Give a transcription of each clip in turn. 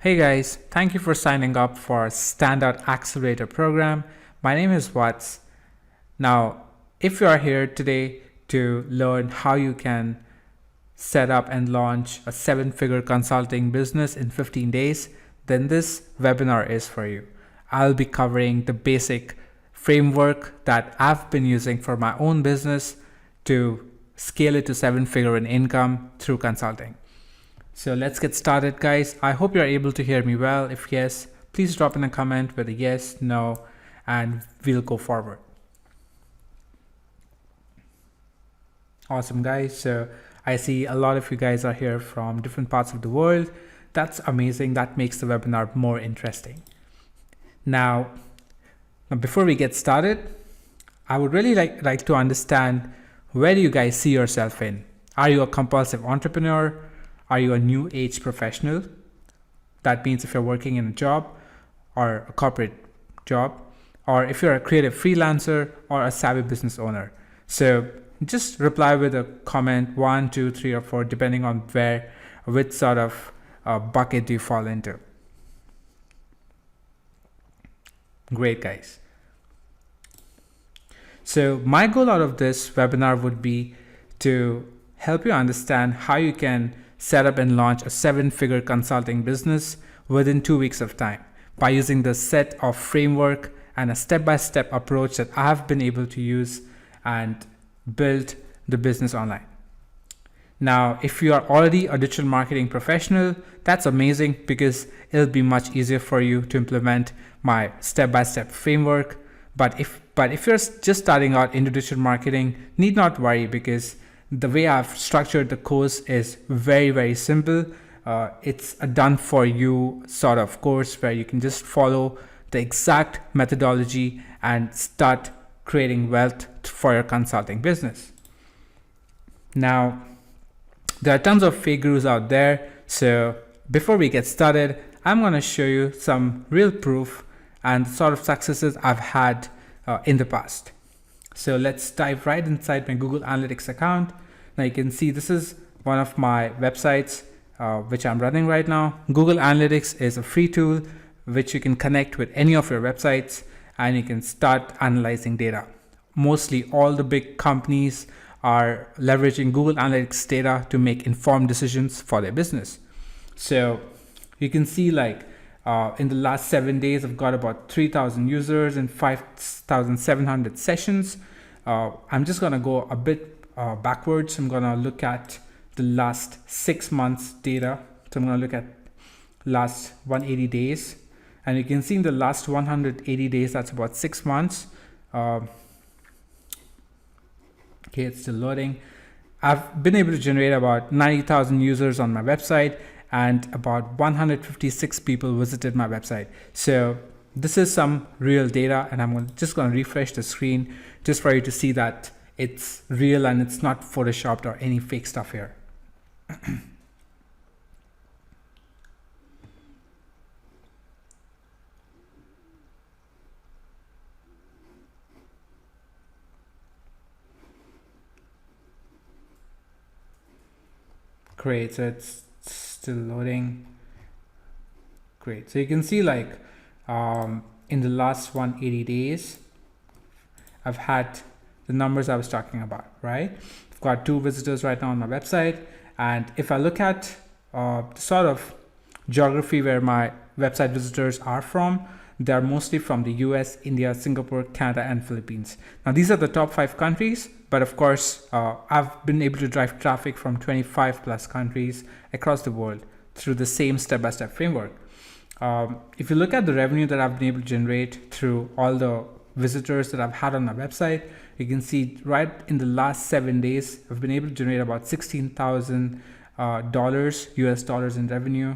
Hey guys, thank you for signing up for Standout Accelerator program. My name is Watts. Now, if you are here today to learn how you can set up and launch a 7-figure consulting business in 15 days, then this webinar is for you. I'll be covering the basic framework that I've been using for my own business to scale it to 7-figure in income through consulting. So let's get started, guys. I hope you're able to hear me well. If yes, please drop in a comment with a yes, no, and we'll go forward. Awesome, guys. So I see a lot of you guys are here from different parts of the world. That's amazing. That makes the webinar more interesting. Now before we get started, I would really like to understand, where do you guys see yourself in? Are you a compulsive entrepreneur? Are you a new age professional? That means if you're working in a job or a corporate job, or if you're a creative freelancer or a savvy business owner. So just reply with a comment 1, 2, 3, or 4, depending on which sort of bucket do you fall into. Great, guys. So my goal out of this webinar would be to help you understand how you can set up and launch a 7-figure consulting business within 2 weeks of time by using the set of framework and a step-by-step approach that I have been able to use and build the business online. Now, if you are already a digital marketing professional, that's amazing, because it'll be much easier for you to implement my step-by-step framework. But if you're just starting out into digital marketing, need not worry, because the way I've structured the course is very, very simple. It's a done for you sort of course where you can just follow the exact methodology and start creating wealth for your consulting business. Now, there are tons of fake gurus out there. So before we get started, I'm going to show you some real proof and sort of successes I've had in the past. So let's dive right inside my Google Analytics account. Now you can see this is one of my websites which I'm running right now. Google Analytics is a free tool which you can connect with any of your websites, and you can start analyzing data. Mostly all the big companies are leveraging Google Analytics data to make informed decisions for their business. So you can see in the last 7 days, I've got about 3,000 users and 5,700 sessions. I'm just going to go a bit backwards. I'm going to look at the last 6 months data. So I'm going to look at last 180 days. And you can see in the last 180 days, that's about 6 months. Okay, it's still loading. I've been able to generate about 90,000 users on my website, and about 156 people visited my website. So this is some real data, and I'm just going to refresh the screen just for you to see that it's real and it's not photoshopped or any fake stuff here. Great, so it's still loading. Great, so you can see in the last 180 days, I've had the numbers I was talking about, right? I've got 2 visitors right now on my website. And if I look at the sort of geography where my website visitors are from, they're mostly from the US, India, Singapore, Canada, and Philippines. Now, these are the top 5 countries, but of course, I've been able to drive traffic from 25 plus countries across the world through the same step-by-step framework. If you look at the revenue that I've been able to generate through all the visitors that I've had on my website, you can see right in the last 7 days, I've been able to generate about $16,000 US dollars in revenue.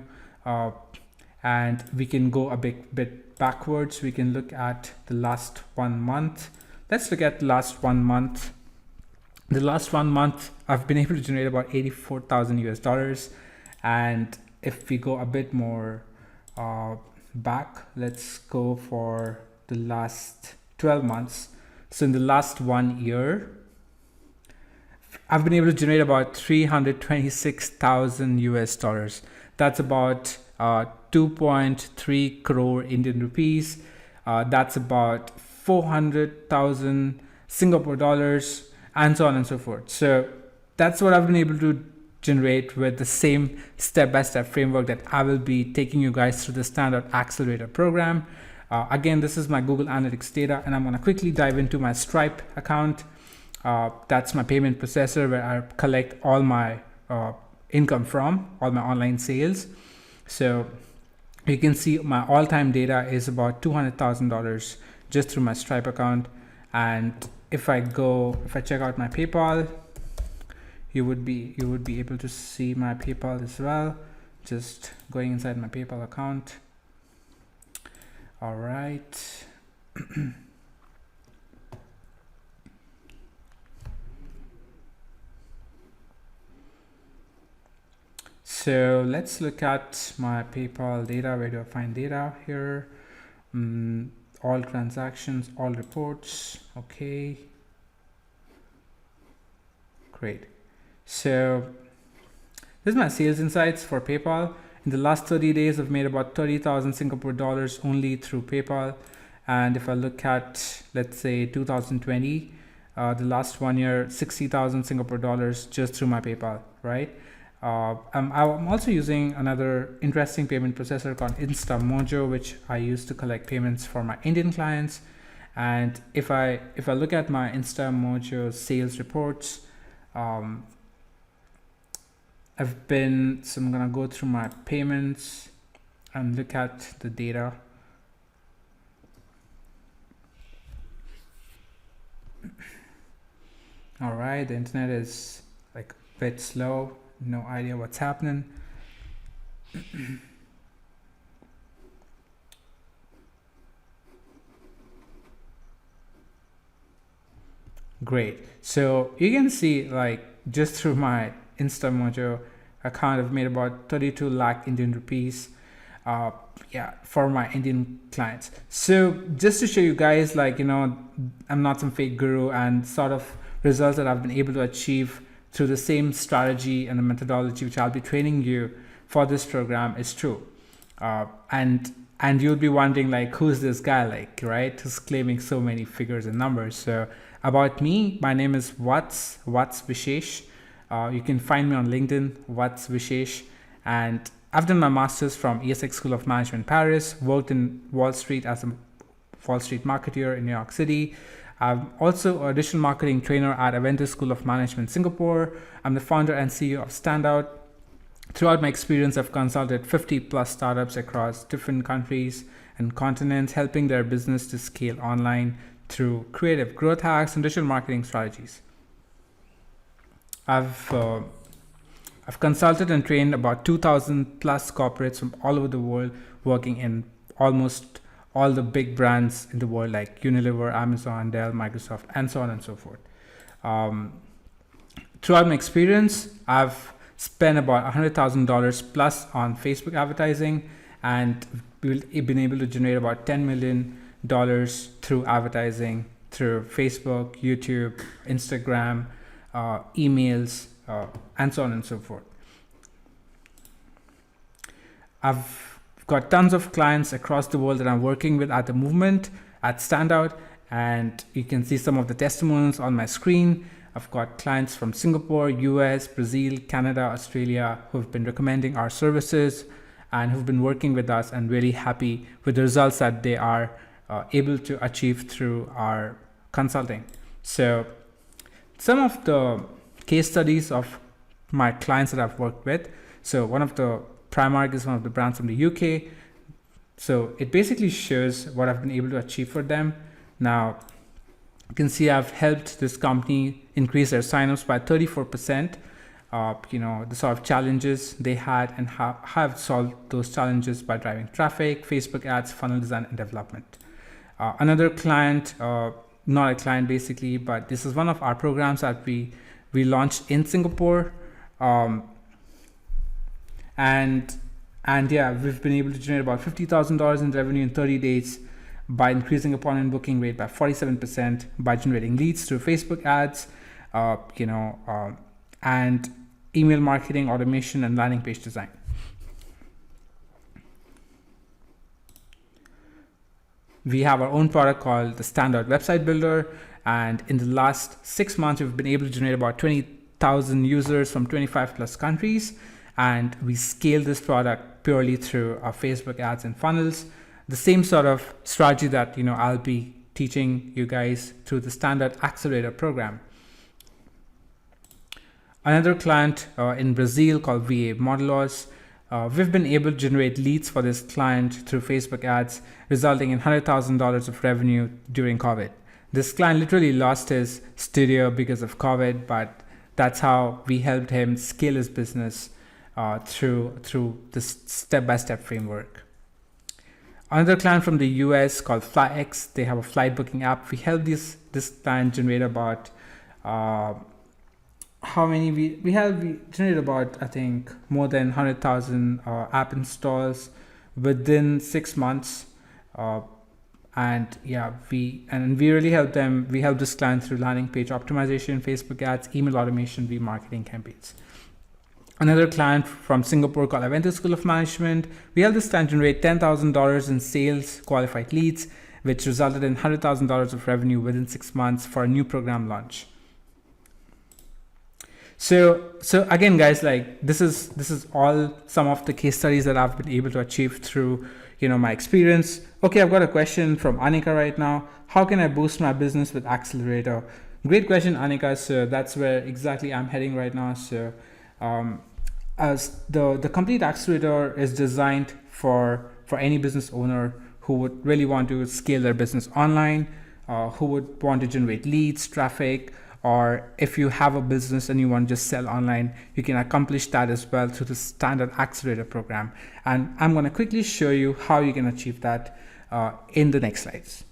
And we can go a bit backwards. We can look at the last 1 month. Let's look at the last 1 month. The last 1 month, I've been able to generate about 84,000 US dollars. And if we go a bit more back, let's go for the last 12 months. So in the last 1 year, I've been able to generate about 326,000 US dollars. That's about 2.3 crore Indian rupees. That's about 400,000 Singapore dollars, and so on and so forth. So that's what I've been able to generate with the same step-by-step framework that I will be taking you guys through the Standout Accelerator program. Again, this is my Google Analytics data, and I'm going to quickly dive into my Stripe account. That's my payment processor where I collect all my income from, all my online sales. So you can see my all-time data is about $200,000 just through my Stripe account. And if I check out my PayPal, you would be able to see my PayPal as well. Just going inside my PayPal account. All right. So let's look at my PayPal data. Where do I find data here? All transactions, all reports. Okay. Great. So this is my sales insights for PayPal. In the last 30 days, I've made about 30,000 Singapore dollars only through PayPal. And if I look at, let's say 2020, the last 1 year, 60,000 Singapore dollars just through my PayPal, right? I'm also using another interesting payment processor called InstaMojo, which I use to collect payments for my Indian clients. And if I look at my InstaMojo sales reports, so I'm gonna go through my payments and look at the data. All right, the internet is like a bit slow. No idea what's happening. Great. So you can see, like, just through my InstaMojo account, I've made about 32 lakh Indian rupees. For my Indian clients. So just to show you guys, like, I'm not some fake guru, and sort of results that I've been able to achieve through the same strategy and the methodology which I'll be training you for this program is true. And you'll be wondering, like, who's this guy, like, right? Who's claiming so many figures and numbers. So about me, my name is What's Vishesh. You can find me on LinkedIn, What's Vishesh. And I've done my master's from ESX School of Management, Paris, worked in Wall Street as a Wall Street marketeer in New York City. I'm also a digital marketing trainer at Aventus School of Management, Singapore. I'm the founder and CEO of Standout. Throughout my experience, I've consulted 50 plus startups across different countries and continents, helping their business to scale online through creative growth hacks and digital marketing strategies. I've consulted and trained about 2,000 plus corporates from all over the world, working in almost all the big brands in the world, like Unilever, Amazon, Dell, Microsoft, and so on and so forth. Throughout my experience, I've spent about $100,000 plus on Facebook advertising, and we've been able to generate about $10 million through advertising through Facebook, YouTube, Instagram, emails, and so on and so forth. I've got tons of clients across the world that I'm working with at the moment at Standout, and you can see some of the testimonials on my screen. I've got clients from Singapore, US, Brazil, Canada, Australia who've been recommending our services and who've been working with us and really happy with the results that they are able to achieve through our consulting. So some of the case studies of my clients that I've worked with. So one of the Primark is one of the brands from the UK. So it basically shows what I've been able to achieve for them. Now you can see I've helped this company increase their signups by 34%. The sort of challenges they had, and how I've solved those challenges by driving traffic, Facebook ads, funnel design, and development. Another client, not a client basically, but this is one of our programs that we launched in Singapore. And yeah, we've been able to generate about $50,000 in revenue in 30 days by increasing appointment booking rate by 47%, by generating leads through Facebook ads, and email marketing, automation, and landing page design. We have our own product called the Standout Website Builder, and in the last 6 months, we've been able to generate about 20,000 users from 25 plus countries, and we scale this product purely through our Facebook ads and funnels. The same sort of strategy that I'll be teaching you guys through the Standout Accelerator program. Another client in Brazil called VA Modelos. We've been able to generate leads for this client through Facebook ads, resulting in $100,000 of revenue during COVID. This client literally lost his studio because of COVID, but that's how we helped him scale his business through this step-by-step framework. Another client from the US called FlyX, they have a flight booking app. We helped this client generate about we generated about, I think, more than 100,000 app installs within 6 months. And we really helped them. We helped this client through landing page optimization, Facebook ads, email automation, remarketing campaigns. Another client from Singapore called Aventus School of Management. We helped this client generate $10,000 in sales qualified leads, which resulted in $100,000 of revenue within 6 months for a new program launch. So again, guys, like this is all some of the case studies that I've been able to achieve through my experience. Okay, I've got a question from Anika right now. How can I boost my business with Accelerator? Great question, Anika. So that's where exactly I'm heading right now. So as the complete Accelerator is designed for any business owner who would really want to scale their business online, who would want to generate leads, traffic, or if you have a business and you want to just sell online, you can accomplish that as well through the Standout Accelerator program. And I'm going to quickly show you how you can achieve that in the next slides.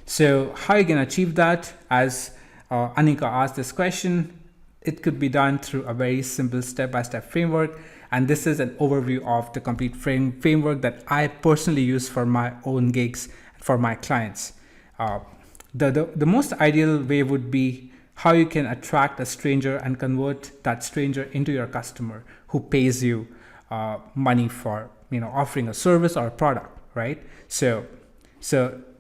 So how you can achieve that, as Anika asked this question, it could be done through a very simple step-by-step framework. And this is an overview of the complete framework that I personally use for my own gigs, for my clients. The most ideal way would be how you can attract a stranger and convert that stranger into your customer who pays you money for offering a service or a product, right? So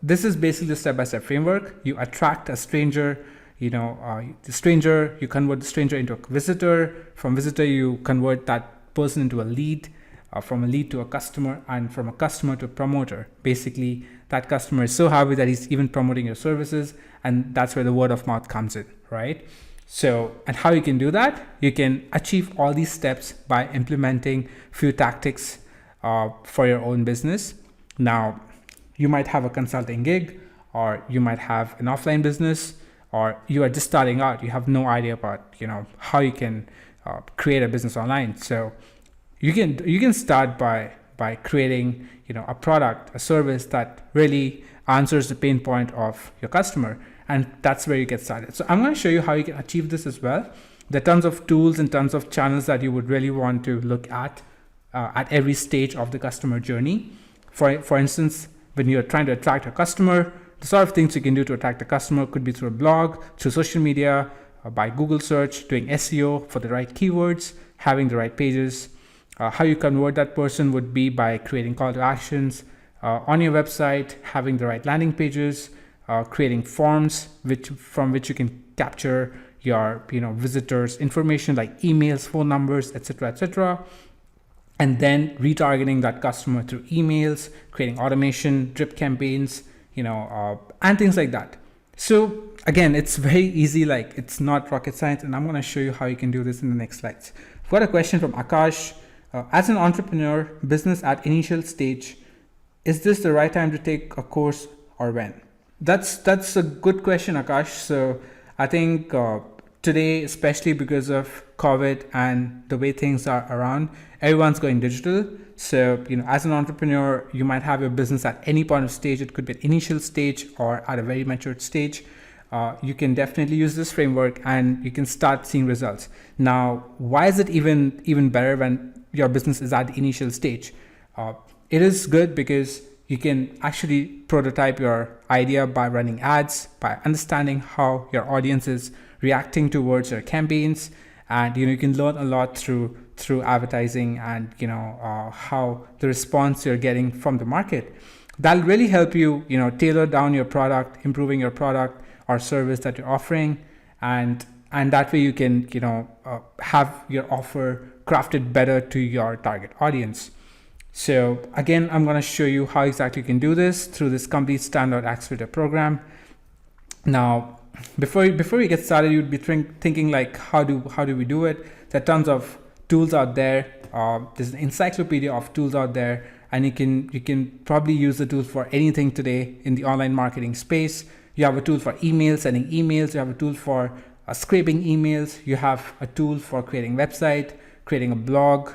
this is basically the step-by-step framework. You attract a stranger, you convert the stranger into a visitor. From visitor, you convert that person into a lead. From a lead to a customer, and from a customer to a promoter. Basically, that customer is so happy that he's even promoting your services, and that's where the word of mouth comes in, right? So, and how you can do that? You can achieve all these steps by implementing few tactics for your own business. Now, you might have a consulting gig, or you might have an offline business, or you are just starting out. You have no idea about how you can create a business online. So you can start by creating a product, a service that really answers the pain point of your customer, and that's where you get started. So I'm going to show you how you can achieve this as well. There are tons of tools and tons of channels that you would really want to look at every stage of the customer journey. For instance, when you're trying to attract a customer, the sort of things you can do to attract a customer could be through a blog, through social media, by Google search, doing SEO for the right keywords, having the right pages. How you convert that person would be by creating call to actions on your website, having the right landing pages, creating forms from which you can capture your visitors' information like emails, phone numbers, etc., and then retargeting that customer through emails, creating automation, drip campaigns, and things like that. So again, it's very easy, like it's not rocket science, and I'm going to show you how you can do this in the next slides. I've got a question from Akash. As an entrepreneur, business at initial stage, is this the right time to take a course or when? That's a good question, Akash. So I think today, especially because of COVID and the way things are around, everyone's going digital. So, as an entrepreneur, you might have your business at any point of stage. It could be an initial stage or at a very matured stage. You can definitely use this framework and you can start seeing results. Now, why is it even better when your business is at the initial stage? It is good because you can actually prototype your idea by running ads, by understanding how your audience is reacting towards your campaigns, and you can learn a lot through advertising and how the response you're getting from the market. That'll really help you, tailor down your product, improving your product or service that you're offering, and that way you can, have your offer crafted better to your target audience. So again, I'm going to show you how exactly you can do this through this complete Standout Accelerator program. Now, before we get started, you'd be thinking like, how do we do it? There are tons of tools out there. There's an encyclopedia of tools out there, and you can probably use the tool for anything today in the online marketing space. You have a tool for email, sending emails. You have a tool for scraping emails. You have a tool for creating website, creating a blog.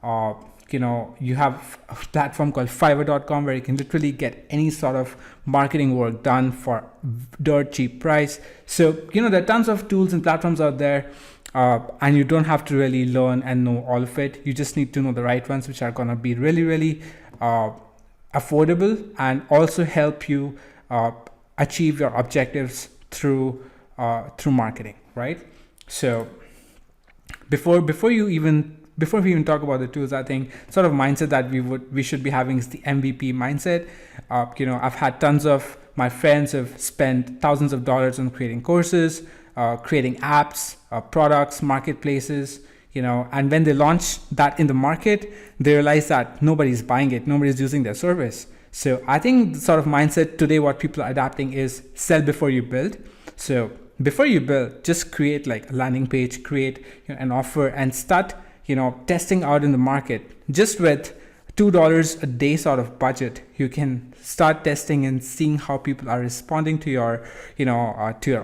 You have a platform called Fiverr.com where you can literally get any sort of marketing work done for dirt cheap price. So, there are tons of tools and platforms out there, and you don't have to really learn and know all of it. You just need to know the right ones, which are going to be really, really affordable and also help you achieve your objectives through marketing, right? So before we even talk about the tools, I think sort of mindset that we should be having is the MVP mindset. I've had tons of my friends have spent thousands of dollars on creating courses, creating apps, products, marketplaces, and when they launch that in the market, they realize that nobody's buying it, nobody's using their service. So I think the sort of mindset today, what people are adapting is sell before you build. So before you build, just create like a landing page, create an offer, and start testing out in the market. Just with $2 a day sort of budget, you can start testing and seeing how people are responding to your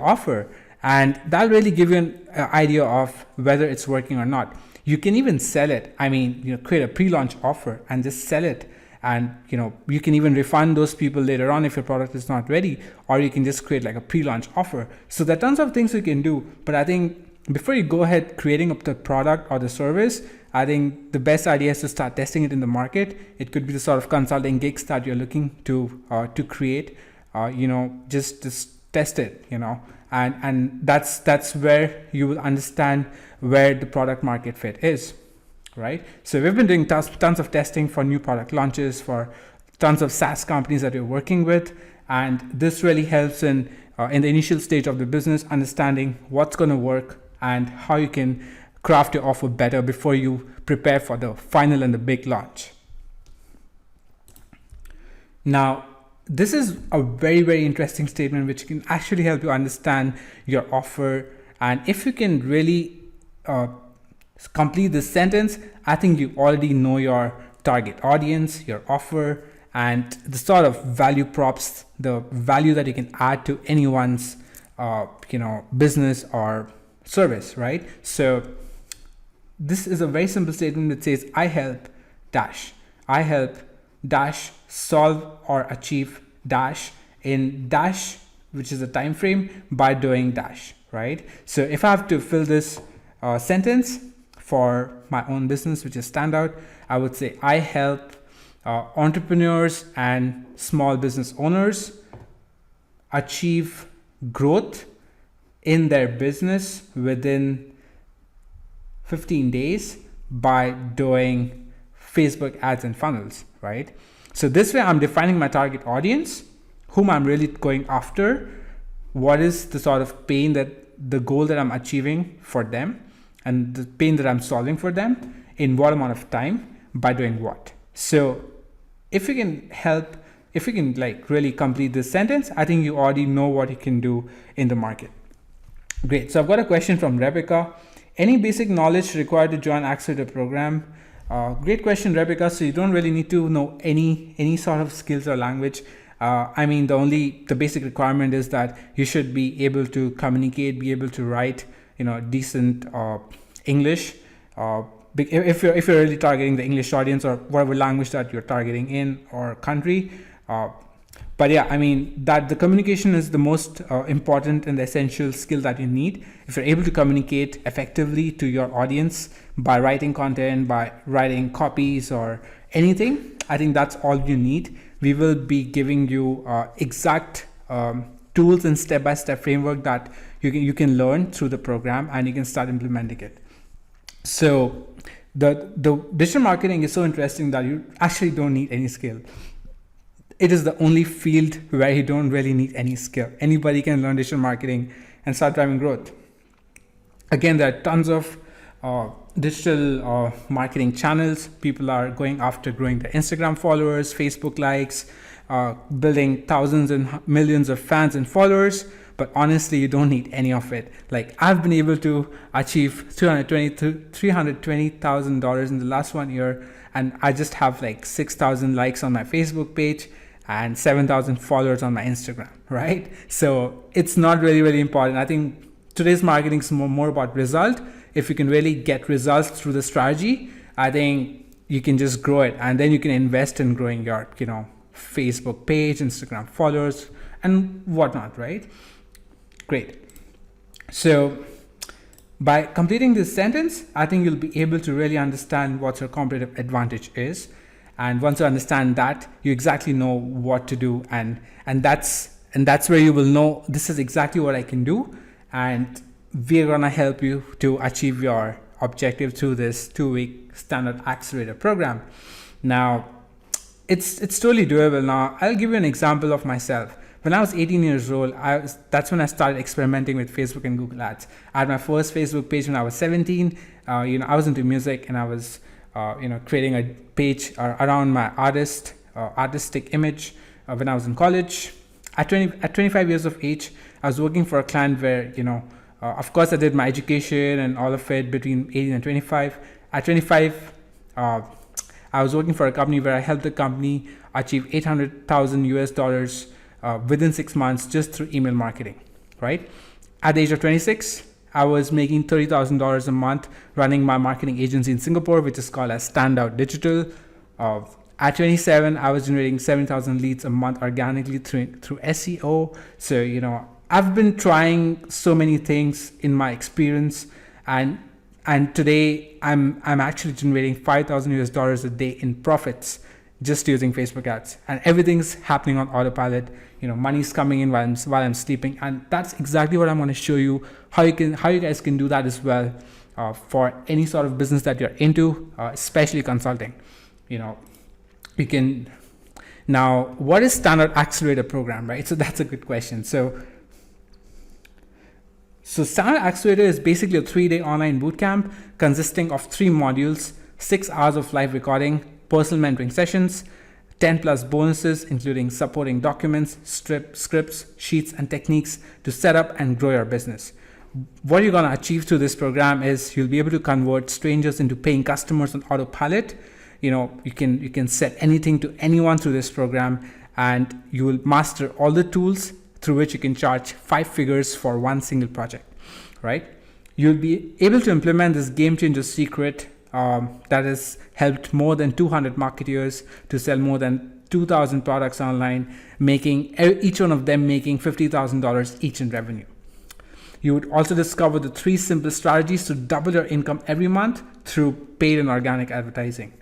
offer, and that'll really give you an idea of whether it's working or not. You can even sell it. Create a pre-launch offer and just sell it, and you can even refund those people later on if your product is not ready, or you can just create like a pre-launch offer. So there are tons of things you can do, but I think before you go ahead creating up the product or the service, I think the best idea is to start testing it in the market. It could be the sort of consulting gigs that you're looking to create. Just test it, and that's where you will understand where the product market fit is, right? So we've been doing tons of testing for new product launches, for tons of SaaS companies that we're working with, and this really helps in the initial stage of the business, understanding what's going to work and how you can craft your offer better before you prepare for the final and the big launch. Now, this is a very, very interesting statement which can actually help you understand your offer. And if you can really complete this sentence, I think you already know your target audience, your offer, and the sort of value props, the value that you can add to anyone's business or service, right? So this is a very simple statement that says I help dash solve or achieve dash in dash, which is a time frame, by doing dash, right? So if I have to fill this sentence for my own business, which is Standout, I would say I help entrepreneurs and small business owners achieve growth in their business within 15 days by doing Facebook ads and funnels, right? So this way I'm defining my target audience, whom I'm really going after, what is the sort of pain the goal that I'm achieving for them, and the pain that I'm solving for them in what amount of time by doing what. So if you can like really complete this sentence, I think you already know what you can do in the market. Great. So I've got a question from Rebecca. Any basic knowledge required to join Accelerator program? Great question, Rebecca. So you don't really need to know any sort of skills or language. The basic requirement is that you should be able to communicate, be able to write, decent English. If you're really targeting the English audience or whatever language that you're targeting in or country. But yeah, that the communication is the most important and the essential skill that you need. If you're able to communicate effectively to your audience by writing content, by writing copies or anything, I think that's all you need. We will be giving you exact tools and step-by-step framework that you can learn through the program, and you can start implementing it. So the digital marketing is so interesting that you actually don't need any skill. it is the only field where you don't really need any skill. Anybody can learn digital marketing and start driving growth. Again, there are tons of digital marketing channels. People are going after growing their Instagram followers, Facebook likes, building thousands and millions of fans and followers. But honestly, you don't need any of it. Like, I've been able to achieve $320,000 in the last 1 year, and I just have like 6,000 likes on my Facebook page and 7,000 followers on my Instagram, right? So it's not really important. I think today's marketing is more about result. If you can really get results through the strategy, I think you can just grow it, and then you can invest in growing your, Facebook page, Instagram followers, and whatnot, right? Great. So by completing this sentence, I think you'll be able to really understand what your competitive advantage is. And once you understand that, you exactly know what to do, and that's where you will know this is exactly what I can do, and we're gonna help you to achieve your objective through this 2-week Standout Accelerator program. Now, it's totally doable. Now, I'll give you an example of myself. When I was 18 years old, that's when I started experimenting with Facebook and Google Ads. I had my first Facebook page when I was 17. I was into music, and I was creating a page around my artistic image when I was in college. At 25 years of age, I was working for a client where, of course, I did my education and all of it between 18 and 25. At 25, I was working for a company where I helped the company achieve $800,000 within 6 months just through email marketing, right? At the age of 26, I was making $30,000 a month running my marketing agency in Singapore, which is called as Standout Digital. At 27, I was generating 7,000 leads a month organically through SEO. So, I've been trying so many things in my experience, and today I'm actually generating $5,000 a day in profits just using Facebook ads, and everything's happening on autopilot. Money's coming in while I'm sleeping, and that's exactly what I'm going to show you how you guys can do that as well for any sort of business that you're into, especially consulting. You can. Now, what is Standout Accelerator program, right? So that's a good question. So Standout Accelerator is basically a 3-day online bootcamp consisting of 3 modules, 6 hours of live recording, personal mentoring sessions, 10 plus bonuses, including supporting documents, scripts, sheets, and techniques to set up and grow your business. What you're going to achieve through this program is you'll be able to convert strangers into paying customers on autopilot. You can set anything to anyone through this program, and you will master all the tools through which you can charge 5 figures for one single project, right? You'll be able to implement this game changer secret that has helped more than 200 marketers to sell more than 2,000 products online, making each one of them making $50,000 each in revenue. You would also discover the 3 simple strategies to double your income every month through paid and organic advertising.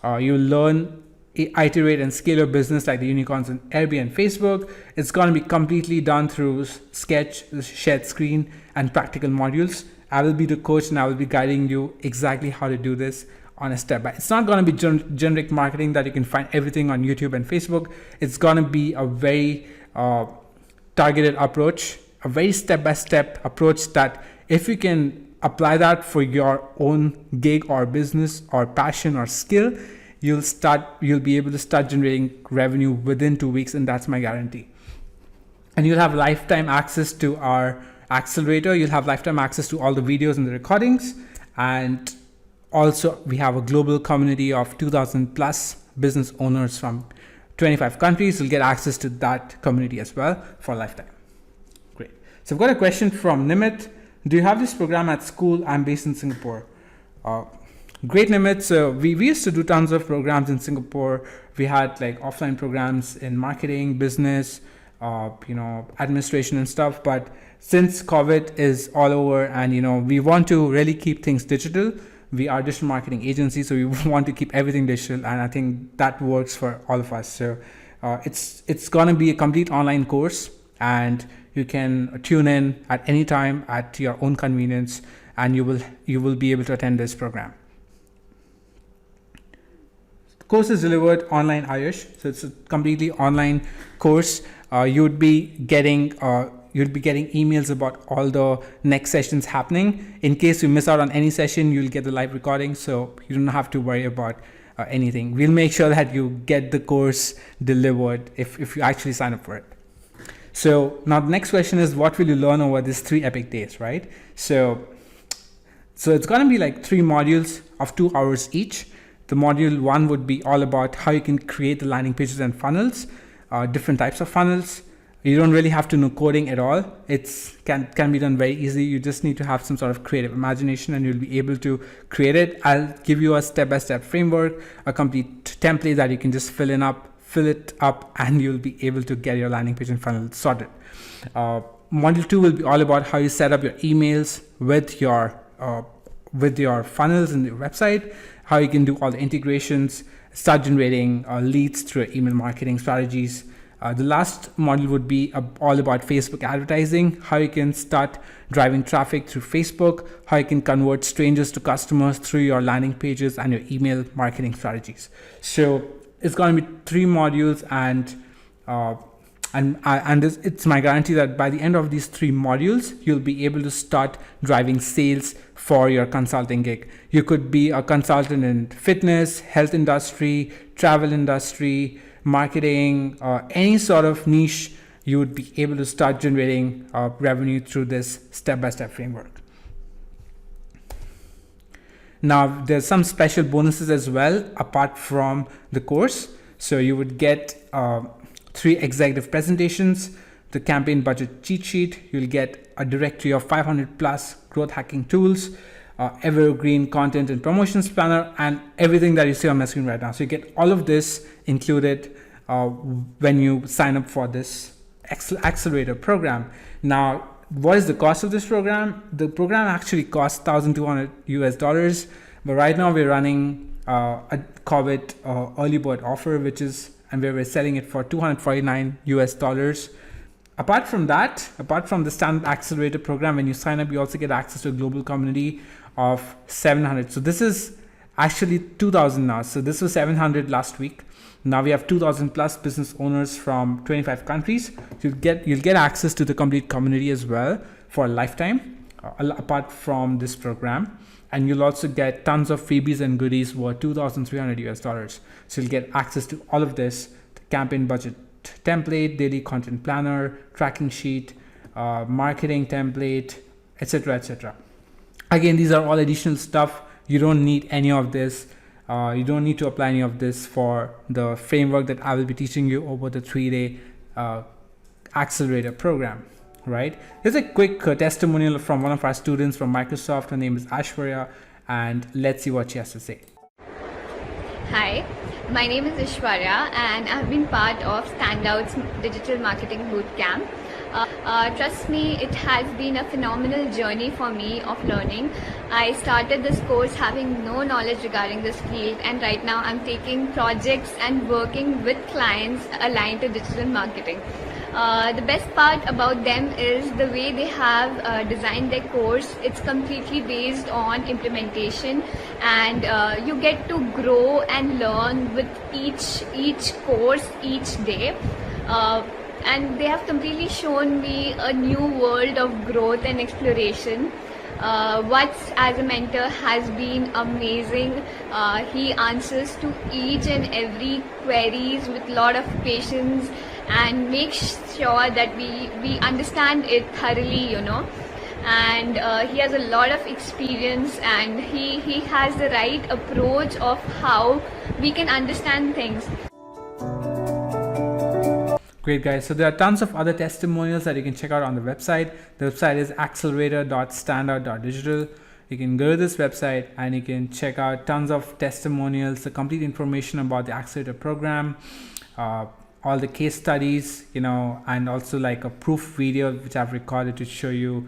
You'll learn, iterate, and scale your business like the unicorns in Airbnb and Facebook. It's going to be completely done through Sketch, shared screen, and practical modules. I will be the coach, and I will be guiding you exactly how to do this on a step by. It's not going to be generic marketing that you can find everything on YouTube and Facebook. It's going to be a very targeted approach, a very step-by-step approach that if you can apply that for your own gig or business or passion or skill, you'll be able to start generating revenue within 2 weeks, and that's my guarantee. And you'll have lifetime access to our accelerator. You'll have lifetime access to all the videos and the recordings, and also we have a global community of 2,000 plus business owners from 25 countries. You'll get access to that community as well for lifetime. Great. So I've got a question from Nimit. Do you have this program at school? I'm based in Singapore. Great, Nimit. So we used to do tons of programs in Singapore. We had like offline programs in marketing, business, administration and stuff. But since COVID is all over, and we want to really keep things digital. We are a digital marketing agency, so we want to keep everything digital, and I think that works for all of us. So it's gonna be a complete online course, and you can tune in at any time at your own convenience, and you will be able to attend this program. course is delivered online, Ayush. So it's a completely online course. You'd be getting emails about all the next sessions happening. In case you miss out on any session, you'll get the live recording, so you don't have to worry about anything. We'll make sure that you get the course delivered if you actually sign up for it. So now the next question is, what will you learn over these 3 epic days, right? So it's going to be like 3 modules of 2 hours each. The module 1 would be all about how you can create the landing pages and funnels, different types of funnels. You don't really have to know coding at all. It can be done very easy. You just need to have some sort of creative imagination and you'll be able to create it. I'll give you a step-by-step framework, a complete template that you can just fill it up, and you'll be able to get your landing page and funnel sorted. Module 2 will be all about how you set up your emails with your funnels in your website, how you can do all the integrations, start generating leads through email marketing strategies. The last module would be all about Facebook advertising, how you can start driving traffic through Facebook, how you can convert strangers to customers through your landing pages and your email marketing strategies. So it's going to be 3 modules, and it's my guarantee that by the end of these 3 modules, you'll be able to start driving sales for your consulting gig. You could be a consultant in fitness, health industry, travel industry, marketing, any sort of niche. You would be able to start generating revenue through this step-by-step framework. Now, there's some special bonuses as well apart from the course. So you would get 3 executive presentations, the campaign budget cheat sheet. You'll get a directory of 500 plus growth hacking tools, evergreen content and promotions planner, and everything that you see on my screen right now. So you get all of this included when you sign up for this accelerator program. Now, what is the cost of this program? The program actually costs $1,200 but right now we're running a COVID early bird offer, and where we're selling it for $249. Apart from the Standout Accelerator program, when you sign up, you also get access to a global community of 700. So this is actually 2,000 now. So this was 700 last week. Now we have 2,000 plus business owners from 25 countries. You'll get access to the complete community as well for a lifetime, apart from this program. And you'll also get tons of freebies and goodies worth $2,300. So you'll get access to all of this: the campaign budget template, daily content planner, tracking sheet, marketing template, etc., etc. Again, these are all additional stuff. You don't need any of this. You don't need to apply any of this for the framework that I will be teaching you over the 3-day accelerator program, right? Here's a quick testimonial from one of our students from Microsoft. Her name is Aishwarya, and let's see what she has to say. Hi, my name is Aishwarya, and I've been part of Standout's Digital Marketing Bootcamp. Trust me, it has been a phenomenal journey for me of learning. I started this course having no knowledge regarding this field, and right now I'm taking projects and working with clients aligned to digital marketing. The best part about them is the way they have designed their course. It's completely based on implementation, and you get to grow and learn with each course each day. And they have completely shown me a new world of growth and exploration. Watts as a mentor has been amazing. He answers to each and every queries with a lot of patience and makes sure that we understand it thoroughly, and he has a lot of experience, and he has the right approach of how we can understand things. Great, guys. So there are tons of other testimonials that you can check out on the website. The website is accelerator.standout.digital. You can go to this website and you can check out tons of testimonials, the complete information about the accelerator program, all the case studies, and also like a proof video which I've recorded to show you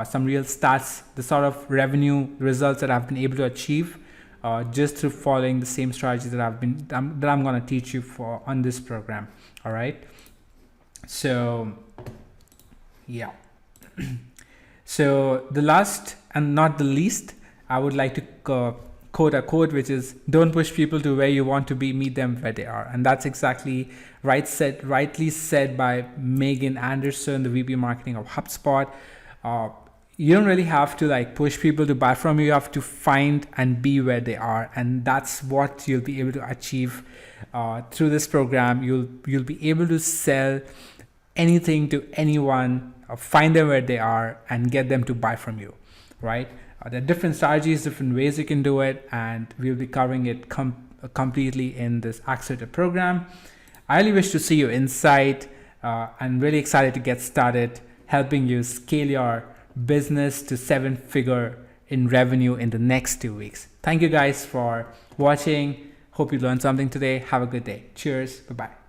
some real stats, the sort of revenue results that I've been able to achieve just through following the same strategy that I'm going to teach you on this program. All right. So yeah. So the last and not the least, I would like to quote, which is don't push people to where you want to be, meet them where they are. And that's exactly rightly said by Megan Anderson, the VP marketing of HubSpot. You don't really have to like push people to buy from you. You have to find and be where they are, and that's what you'll be able to achieve through this program. You'll be able to sell anything to anyone, find them where they are, and get them to buy from you, right? There are different strategies, different ways you can do it, and we'll be covering it completely in this accelerator program. I really wish to see you inside. I'm really excited to get started helping you scale your business to 7-figure in revenue in the next 2 weeks. Thank you guys for watching. Hope you learned something today. Have a good day. Cheers. Bye-bye.